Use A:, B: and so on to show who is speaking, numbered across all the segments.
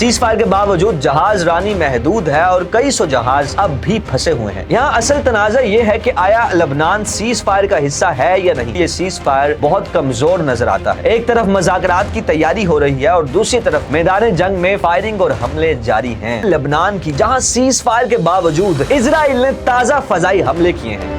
A: Cease fire के बावजूद जहाज रानी महदूद है और कई सौ जहाज अब भी फंसे हुए हैं। यहाँ असल तनाज़ा ये है कि आया लेबनान सीज फायर का हिस्सा है या नहीं। ये सीज फायर बहुत कमजोर नजर आता है। एक तरफ मज़ाकरात की तैयारी हो रही है और दूसरी तरफ मैदान जंग में फायरिंग और हमले जारी हैं। लेबनान की जहाँ सीज फायर के बावजूद इजराइल ने ताज़ा फजाई हमले किए हैं।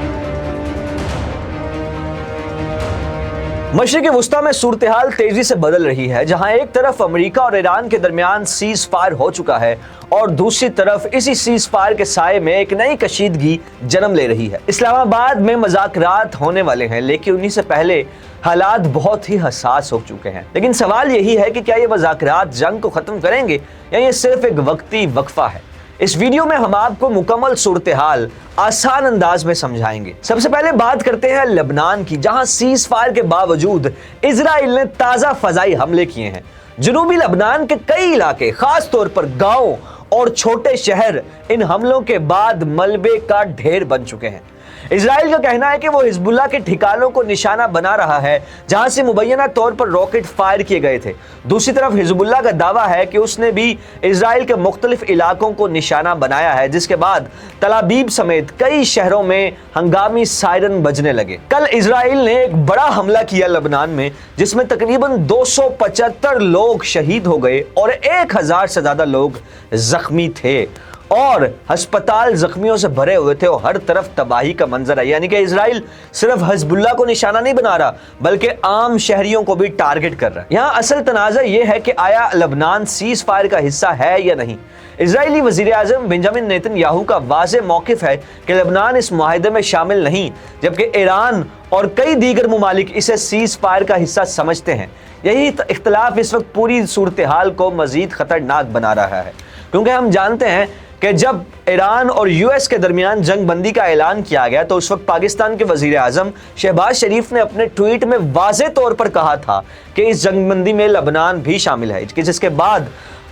A: मशरिक़ वुस्ता में सूरत हाल तेजी से बदल रही है, जहां एक तरफ अमेरिका और ईरान के दरमियान सीज फायर हो चुका है और दूसरी तरफ इसी सीज फायर के साये में एक नई कशीदगी जन्म ले रही है। इस्लामाबाद में मज़ाकरात होने वाले हैं, लेकिन उन्हीं से पहले हालात बहुत ही हसास हो चुके हैं। लेकिन सवाल यही है कि क्या ये मज़ाकरात जंग को खत्म करेंगे या ये सिर्फ एक वक्ती वक्फा है। इस वीडियो में हम आपको मुकम्मल सूरत हाल आसान अंदाज में समझाएंगे। सबसे पहले बात करते हैं लेबनान की, जहां सीज फायर के बावजूद इजराइल ने ताज़ा फजाई हमले किए हैं। जनूबी लेबनान के कई इलाके, खास तौर पर गांव और छोटे शहर इन हमलों के बाद मलबे का ढेर बन चुके हैं। इजराइल का कहना है कि वो हिजबुल्लाह के ठिकानों को निशाना बना रहा है, जहां से मुबैना तौर पर रॉकेट फायर किए गए थे। दूसरी तरफ हिजबुल्लाह का दावा है कि उसने भी इजराइल के मुख्तलिफ इलाकों को निशाना बनाया है, जिसके बाद तल अबीब समेत कई शहरों में हंगामी सायरन बजने लगे। कल इजराइल ने एक बड़ा हमला किया लेबनान में, जिसमें तकरीबन 275 लोग शहीद हो गए और 1000 से ज्यादा लोग जख्मी थे और अस्पताल जख्मियों से भरे हुए थे और हर तरफ तबाही का मंजर है। यानी कि इजराइल सिर्फ हिजबुल्लाह को निशाना नहीं बना रहा, बल्कि आम शहरियों को भी टारगेट कर रहा है। यहाँ असल तनाज़ा ये है कि आया लेबनान सीज फायर का हिस्सा है या नहीं। इजरायली वज़ीर आज़म बेंजामिन नेतन्याहू का वाज़ेह मौक़िफ़ है कि लेबनान इस मुआहिदे में शामिल नहीं, जबकि ईरान और कई दीगर मुमालिक इसे सीज फायर का हिस्सा समझते हैं। यही इख्तिलाफ इस वक्त पूरी सूरत हाल को मज़ीद ख़तरनाक बना रहा है, क्योंकि हम जानते हैं कि जब ईरान और यूएस के दरमियान जंग बंदी का ऐलान किया गया तो उस वक्त पाकिस्तान के वजीर आज़म शहबाज शरीफ ने अपने ट्वीट में वाज़े तौर पर कहा था कि इस जंग बंदी में लेबनान भी शामिल है, जिसके बाद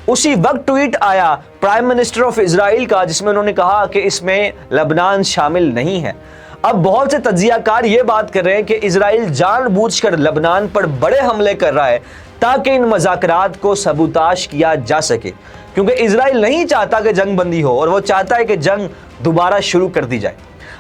A: उसी वक्त ट्वीट आया प्राइम मिनिस्टर ऑफ इजराइल का, जिसमें उन्होंने कहा कि इसमें लेबनान शामिल नहीं है। अब बहुत से तज्जियाकार ये बात कर रहे हैं कि इजराइल जानबूझकर लेबनान पर बड़े हमले कर रहा है ताकि इन मज़ाकरात को सबूताश किया जा सके, क्योंकि इजराइल नहीं चाहता कि जंग बंदी हो और वो चाहता है कि जंग दोबारा शुरू कर दी जाए।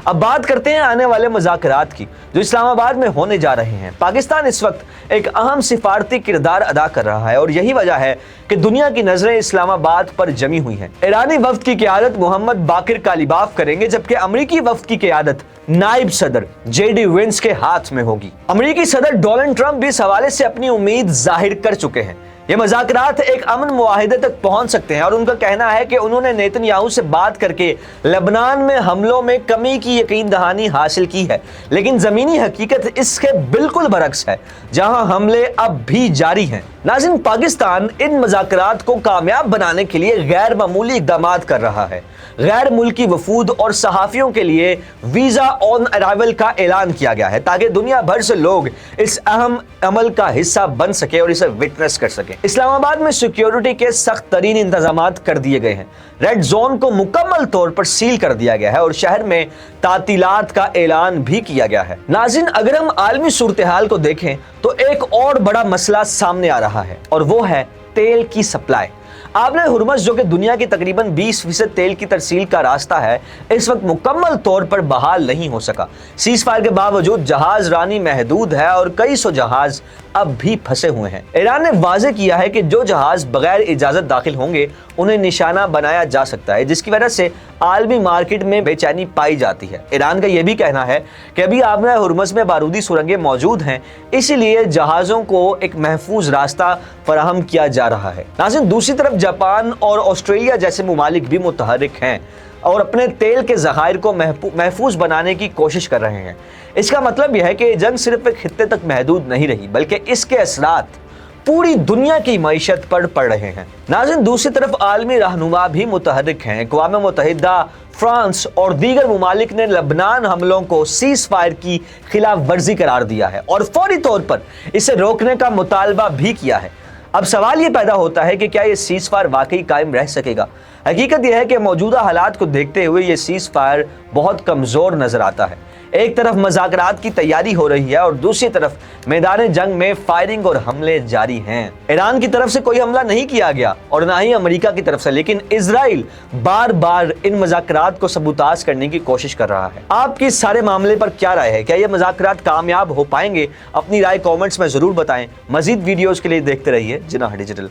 A: अब बात करते हैं आने वाले मज़ाकरात की, जो इस्लामाबाद में होने जा रहे हैं। पाकिस्तान इस वक्त एक अहम सिफारती किरदार अदा कर रहा है और यही वजह है कि दुनिया की नजरें इस्लामाबाद पर जमी हुई हैं। ईरानी वफ्द की क़यादत मोहम्मद बाकिर कालिबाफ करेंगे, जबकि अमरीकी वफ्द की क़यादत नायब सदर JD Vance के हाथ में होगी। अमरीकी सदर डोनाल्ड ट्रंप भी इस हवाले से अपनी उम्मीद जाहिर कर चुके हैं। ये मज़ाकरात एक अमन मुआहिदे तक पहुंच सकते हैं और उनका कहना है कि उन्होंने नेतन्याहू से बात करके लेबनान में हमलों में कमी की यकीन दहानी हासिल की है, लेकिन ज़मीनी हकीकत इसके बिल्कुल बरक्स है, जहां हमले अब भी जारी हैं। नाज़रीन, पाकिस्तान इन मज़ाकरात को कामयाब बनाने के लिए गैर मामूली इक़दाम कर रहा है। गैर मुल्की वफूद और सहाफ़ियों के लिए वीज़ा ऑन अराइवल का ऐलान किया गया है, ताकि दुनिया भर से लोग इस अहम अमल का हिस्सा बन सके और इसे विटनेस कर सके। इस्लामाबाद में सिक्योरिटी के सख्त तरीन इंतजामात कर दिए गए हैं। रेड जोन को मुकम्मल तौर पर सील कर दिया गया है और शहर में तातीलात का ऐलान भी किया गया है। नाज़रीन, अगर हम आलमी सूरत हाल को देखें तो एक और बड़ा मसला सामने आ रहा है और वो है तेल की सप्लाई। आपने हुर्मुज़, जो कि दुनिया की तकरीबन 20% तेल की तरसील का रास्ता है, इस वक्त मुकम्मल तौर पर बहाल नहीं हो सका। सीज फायर के बावजूद जहाज रानी महदूद है और कई सौ जहाज अब भी फंसे हुए हैं। ईरान ने वाज़ेह किया है कि जो जहाज बगैर इजाज़त दाखिल होंगे उन्हें निशाना बनाया जा सकता है, जिसकी वजह से आलमी मार्केट में बेचैनी पाई जाती है। ईरान का यह भी कहना है कि अभी आबना हुर्मुज़ में बारूदी सुरंगें मौजूद हैं, इसीलिए जहाज़ों को एक महफूज रास्ता फराहम किया जा रहा है। नाज़रीन, दूसरी तरफ जापान और ऑस्ट्रेलिया जैसे मुमालिक भी मुतहर्रिक हैं और अपने तेल के ज़खायर को महफूज बनाने की कोशिश कर रहे हैं। इसका मतलब यह है कि जंग सिर्फ एक खित्ते तक महदूद नहीं रही, बल्कि इसके असरात पूरी दुनिया की मईशत पर पड़ रहे हैं। नाज़रीन, दूसरी तरफ आलमी रहनुमा भी मुतहर्रिक हैं। अक़वाम मुत्तहिदा, फ्रांस और दीगर मुमालिक ने लेबनान हमलों को सीज फायर की खिलाफ वर्जी करार दिया है और फौरी तौर पर इसे रोकने का मुतालबा भी किया है। अब सवाल ये पैदा होता है कि क्या ये सीज फायर वाकई कायम रह सकेगा। हकीकत यह है कि मौजूदा हालात को देखते हुए ये सीज फायर बहुत कमज़ोर नज़र आता है। ایک طرف مذاکرات کی تیاری ہو رہی ہے اور دوسری طرف میدان جنگ میں فائرنگ اور حملے جاری ہیں۔ ایران کی طرف سے کوئی حملہ نہیں کیا گیا اور نہ ہی امریکہ کی طرف سے، لیکن اسرائیل بار بار ان مذاکرات کو سبوتاژ کرنے کی کوشش کر رہا ہے۔ آپ کی اس سارے معاملے پر کیا رائے ہے؟ کیا یہ مذاکرات کامیاب ہو پائیں گے؟ اپنی رائے کامنٹس میں ضرور بتائیں۔ مزید ویڈیوز کے لیے دیکھتے رہیے جناح ڈیجیٹل۔